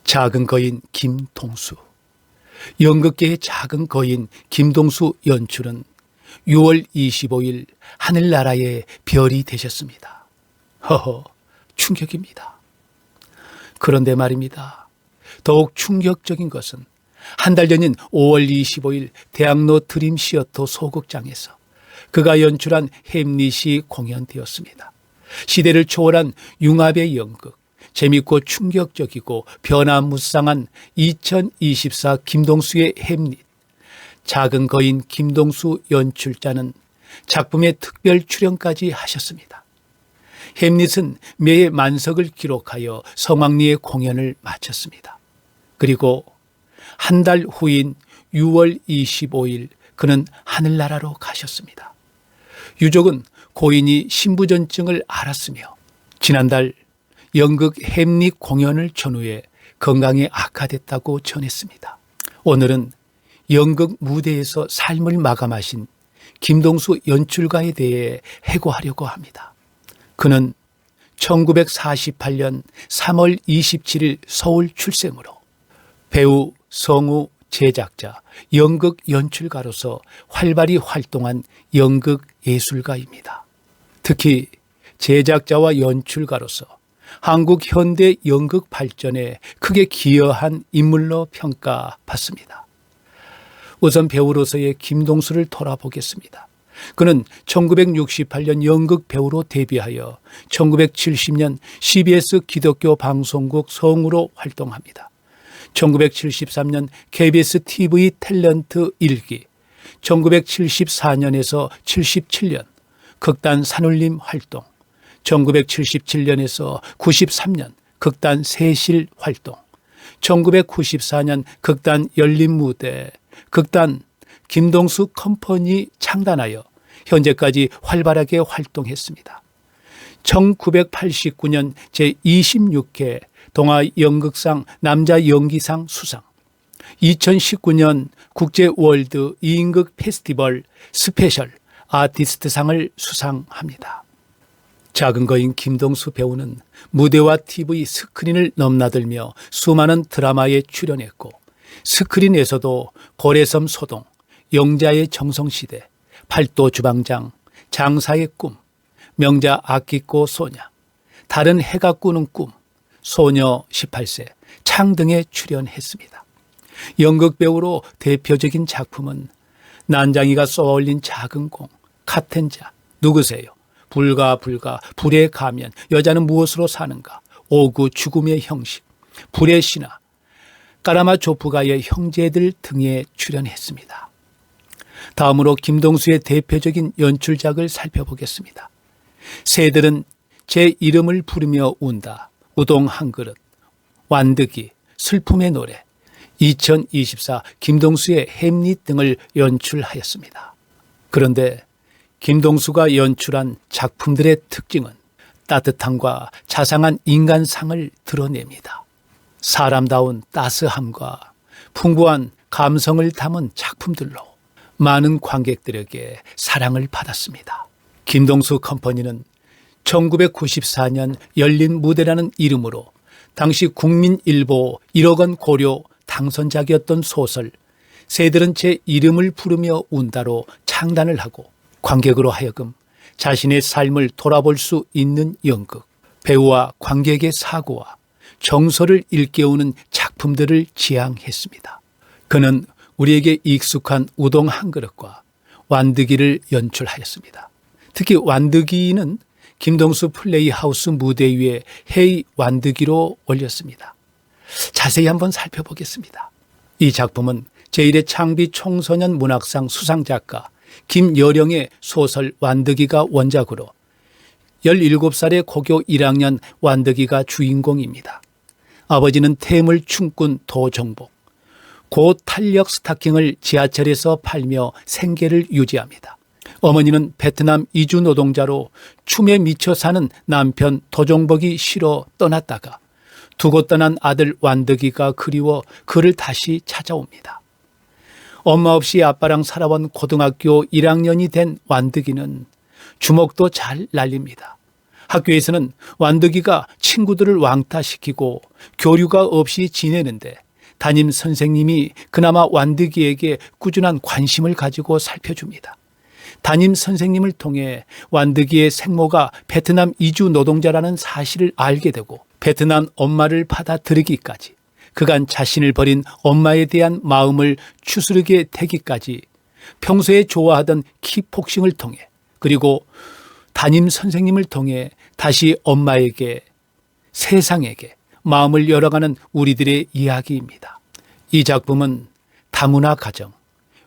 작은 거인 김동수. 연극계의 작은 거인 김동수 연출은 6월 25일 하늘나라의 별이 되셨습니다. 허허, 충격입니다. 그런데 말입니다. 더욱 충격적인 것은 한 달 전인 5월 25일 대학로 드림 시어터 소극장에서 그가 연출한 햄릿이 공연되었습니다. 시대를 초월한 융합의 연극, 재밌고 충격적이고 변화무쌍한 2024 김동수의 햄릿. 작은 거인 김동수 연출자는 작품에 특별 출연까지 하셨습니다. 햄릿은 매해 만석을 기록하여 성황리에 공연을 마쳤습니다. 그리고 한 달 후인 6월 25일 그는 하늘나라로 가셨습니다. 유족은 고인이 신부전증을 앓았으며 지난달 연극 햄릿 공연을 전후에 건강이 악화됐다고 전했습니다. 오늘은 연극 무대에서 삶을 마감하신 김동수 연출가에 대해 해고하려고 합니다. 그는 1948년 3월 27일 서울 출생으로 배우, 성우, 제작자, 연극 연출가로서 활발히 활동한 연극 예술가입니다. 특히 제작자와 연출가로서 한국 현대 연극 발전에 크게 기여한 인물로 평가받습니다. 우선 배우로서의 김동수를 돌아보겠습니다. 그는 1968년 연극 배우로 데뷔하여 1970년 CBS 기독교 방송국 성우로 활동합니다. 1973년 KBS TV 탤런트 1기, 1974년에서 77년 극단 산울림 활동, 1977년에서 93년 극단 새실 활동, 1994년 극단 열린 무대, 극단 김동수 컴퍼니 창단하여 현재까지 활발하게 활동했습니다. 1989년 제26회 동아연극상 남자연기상 수상, 2019년 국제월드 2인극 페스티벌 스페셜 아티스트상을 수상합니다. 작은 거인 김동수 배우는 무대와 TV 스크린을 넘나들며 수많은 드라마에 출연했고 스크린에서도 고래섬 소동, 영자의 정성시대, 팔도 주방장, 장사의 꿈, 명자 아끼꼬 소냐, 다른 해가 꾸는 꿈, 소녀 18세, 창 등에 출연했습니다. 연극 배우로 대표적인 작품은 난장이가 쏘아올린 작은 공, 카텐자, 누구세요, 불가, 불의 가면, 여자는 무엇으로 사는가, 오구 죽음의 형식, 불의 신화, 까라마 조프가의 형제들 등에 출연했습니다. 다음으로 김동수의 대표적인 연출작을 살펴보겠습니다. 새들은 제 이름을 부르며 운다, 우동 한 그릇, 완득이, 슬픔의 노래, 2024 김동수의 햄릿 등을 연출하였습니다. 그런데 김동수가 연출한 작품들의 특징은 따뜻함과 자상한 인간상을 드러냅니다. 사람다운 따스함과 풍부한 감성을 담은 작품들로 많은 관객들에게 사랑을 받았습니다. 김동수 컴퍼니는 1994년 열린 무대라는 이름으로 당시 국민일보 1억 원 고려 당선작이었던 소설 새들은 제 이름을 부르며 운다로 창단을 하고 관객으로 하여금 자신의 삶을 돌아볼 수 있는 연극, 배우와 관객의 사고와 정서를 일깨우는 작품들을 지향했습니다. 그는 우리에게 익숙한 우동 한 그릇과 완득이를 연출하였습니다. 특히 완득이는 김동수 플레이하우스 무대 위에 헤이 완득이로 올렸습니다. 자세히 한번 살펴보겠습니다. 이 작품은 제1회 창비 청소년 문학상 수상작가 김여령의 소설 완득이가 원작으로 17살의 고교 1학년 완득이가 주인공입니다. 아버지는 태물 춤꾼 도정복, 고탄력 스타킹을 지하철에서 팔며 생계를 유지합니다. 어머니는 베트남 이주 노동자로 춤에 미쳐 사는 남편 도정복이 싫어 떠났다가 두고 떠난 아들 완득이가 그리워 그를 다시 찾아옵니다. 엄마 없이 아빠랑 살아온 고등학교 1학년이 된 완득이는 주먹도 잘 날립니다. 학교에서는 완득이가 친구들을 왕따시키고 교류가 없이 지내는데 담임 선생님이 그나마 완득이에게 꾸준한 관심을 가지고 살펴줍니다. 담임 선생님을 통해 완득이의 생모가 베트남 이주 노동자라는 사실을 알게 되고 베트남 엄마를 받아들이기까지, 그간 자신을 버린 엄마에 대한 마음을 추스르게 되기까지 평소에 좋아하던 킥복싱을 통해, 그리고 담임 선생님을 통해 다시 엄마에게, 세상에게 마음을 열어가는 우리들의 이야기입니다. 이 작품은 다문화 가정,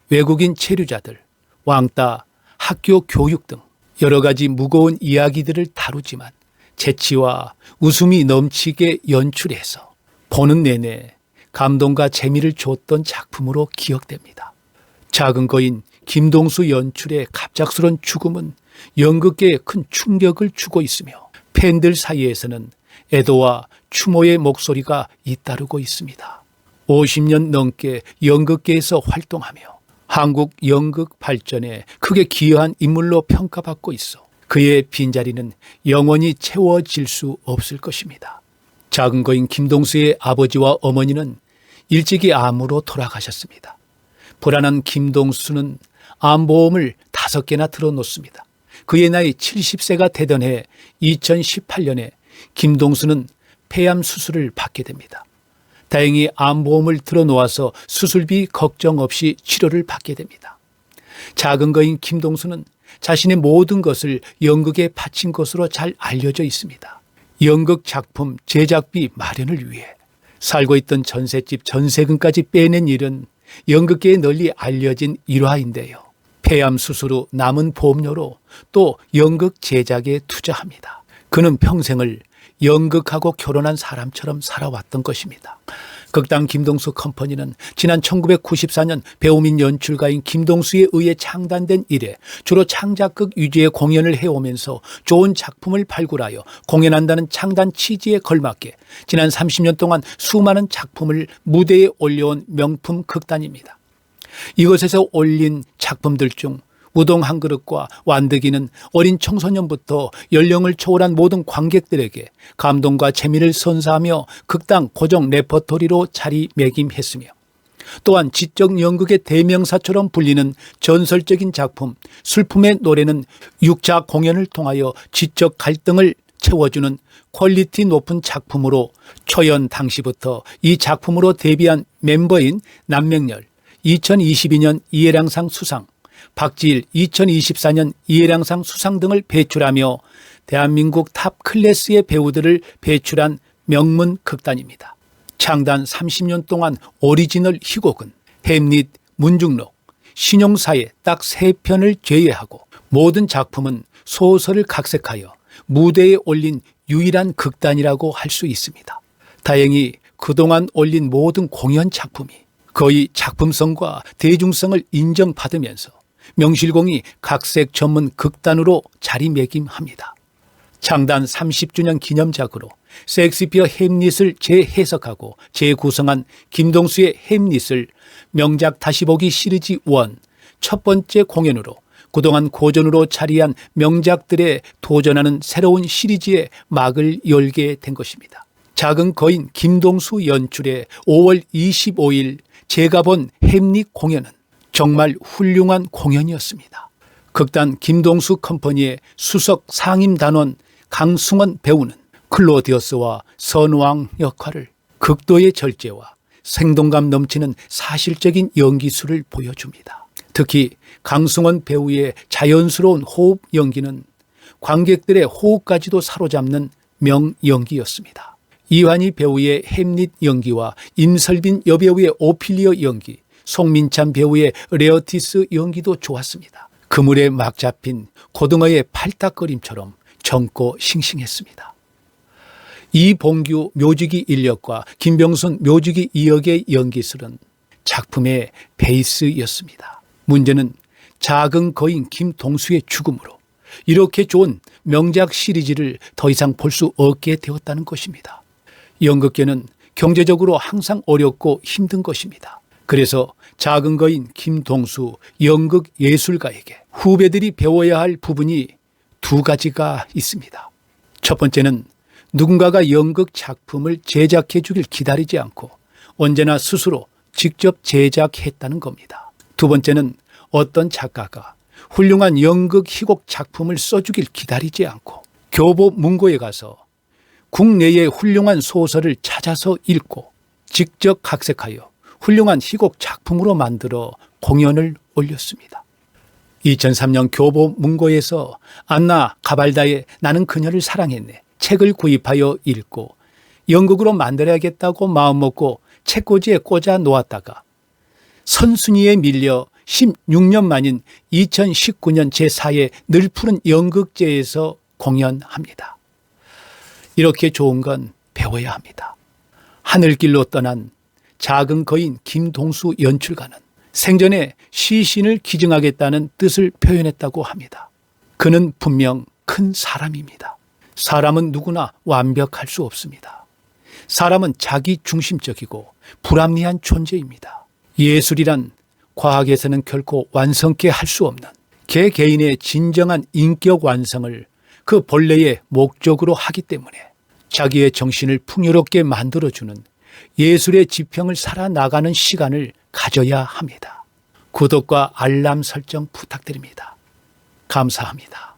외국인 체류자들, 왕따, 학교 교육 등 여러 가지 무거운 이야기들을 다루지만 재치와 웃음이 넘치게 연출해서 보는 내내 감동과 재미를 줬던 작품으로 기억됩니다. 작은 거인 김동수 연출의 갑작스런 죽음은 연극계에 큰 충격을 주고 있으며 팬들 사이에서는 애도와 추모의 목소리가 잇따르고 있습니다. 50년 넘게 연극계에서 활동하며 한국 연극 발전에 크게 기여한 인물로 평가받고 있어 그의 빈자리는 영원히 채워질 수 없을 것입니다. 작은 거인 김동수의 아버지와 어머니는 일찍이 암으로 돌아가셨습니다. 불안한 김동수는 암보험을 5개나 들어놓습니다. 그의 나이 70세가 되던 해 2018년에 김동수는 폐암 수술을 받게 됩니다. 다행히 암보험을 들어놓아서 수술비 걱정 없이 치료를 받게 됩니다. 작은 거인 김동수는 자신의 모든 것을 연극에 바친 것으로 잘 알려져 있습니다. 연극 작품 제작비 마련을 위해 살고 있던 전셋집 전세금까지 빼낸 일은 연극계에 널리 알려진 일화인데요. 폐암 수술 후 남은 보험료로 또 연극 제작에 투자합니다. 그는 평생을 연극하고 결혼한 사람처럼 살아왔던 것입니다. 극단 김동수 컴퍼니는 지난 1994년 배우 및 연출가인 김동수에 의해 창단된 이래 주로 창작극 위주의 공연을 해오면서 좋은 작품을 발굴하여 공연한다는 창단 취지에 걸맞게 지난 30년 동안 수많은 작품을 무대에 올려온 명품 극단입니다. 이것에서 올린 작품들 중 우동 한 그릇과 완득이는 어린 청소년부터 연령을 초월한 모든 관객들에게 감동과 재미를 선사하며 극단 고정 레퍼토리로 자리매김했으며, 또한 지적 연극의 대명사처럼 불리는 전설적인 작품 슬픔의 노래는 6차 공연을 통하여 지적 갈등을 채워주는 퀄리티 높은 작품으로 초연 당시부터 이 작품으로 데뷔한 멤버인 남명열 2022년 이해랑상 수상, 박지일 2024년 이해랑상 수상 등을 배출하며 대한민국 탑 클래스의 배우들을 배출한 명문 극단입니다. 창단 30년 동안 오리지널 희곡은 햄릿, 문중록, 신용사의 딱 3편을 제외하고 모든 작품은 소설을 각색하여 무대에 올린 유일한 극단이라고 할 수 있습니다. 다행히 그동안 올린 모든 공연 작품이 거의 작품성과 대중성을 인정받으면서 명실공히 각색 전문 극단으로 자리매김합니다. 창단 30주년 기념작으로 셰익스피어 햄릿을 재해석하고 재구성한 김동수의 햄릿을 명작 다시 보기 시리즈 1 첫 번째 공연으로 그동안 고전으로 자리한 명작들에 도전하는 새로운 시리즈의 막을 열게 된 것입니다. 작은 거인 김동수 연출의 5월 25일 제가 본 햄릿 공연은 정말 훌륭한 공연이었습니다. 극단 김동수 컴퍼니의 수석 상임단원 강승원 배우는 클로디어스와 선왕 역할을 극도의 절제와 생동감 넘치는 사실적인 연기술을 보여줍니다. 특히 강승원 배우의 자연스러운 호흡 연기는 관객들의 호흡까지도 사로잡는 명연기였습니다. 이완희 배우의 햄릿 연기와 임설빈 여배우의 오피리어 연기, 송민찬 배우의 레어티스 연기도 좋았습니다. 그물에 막 잡힌 고등어의 팔딱거림처럼 젊고 싱싱했습니다. 이봉규 묘지기 1역과 김병순 묘지기 2역의 연기술은 작품의 베이스였습니다. 문제는 작은 거인 김동수의 죽음으로 이렇게 좋은 명작 시리즈를 더 이상 볼 수 없게 되었다는 것입니다. 연극계는 경제적으로 항상 어렵고 힘든 것입니다. 그래서 작은 거인 김동수 연극 예술가에게 후배들이 배워야 할 부분이 2가지가 있습니다. 첫 번째는 누군가가 연극 작품을 제작해 주길 기다리지 않고 언제나 스스로 직접 제작했다는 겁니다. 두 번째는 어떤 작가가 훌륭한 연극 희곡 작품을 써주길 기다리지 않고 교보 문고에 가서 국내의 훌륭한 소설을 찾아서 읽고 직접 각색하여 훌륭한 희곡 작품으로 만들어 공연을 올렸습니다. 2003년 교보 문고에서 안나 가발다의 나는 그녀를 사랑했네 책을 구입하여 읽고 연극으로 만들어야겠다고 마음먹고 책꽂이에 꽂아 놓았다가 선순위에 밀려 16년 만인 2019년 제4회 늘 푸른 연극제에서 공연합니다. 이렇게 좋은 건 배워야 합니다. 하늘길로 떠난 작은 거인 김동수 연출가는 생전에 시신을 기증하겠다는 뜻을 표현했다고 합니다. 그는 분명 큰 사람입니다. 사람은 누구나 완벽할 수 없습니다. 사람은 자기중심적이고 불합리한 존재입니다. 예술이란 과학에서는 결코 완성케 할 수 없는 개개인의 진정한 인격 완성을 그 본래의 목적으로 하기 때문에 자기의 정신을 풍요롭게 만들어주는 예술의 지평을 살아나가는 시간을 가져야 합니다. 구독과 알람 설정 부탁드립니다. 감사합니다.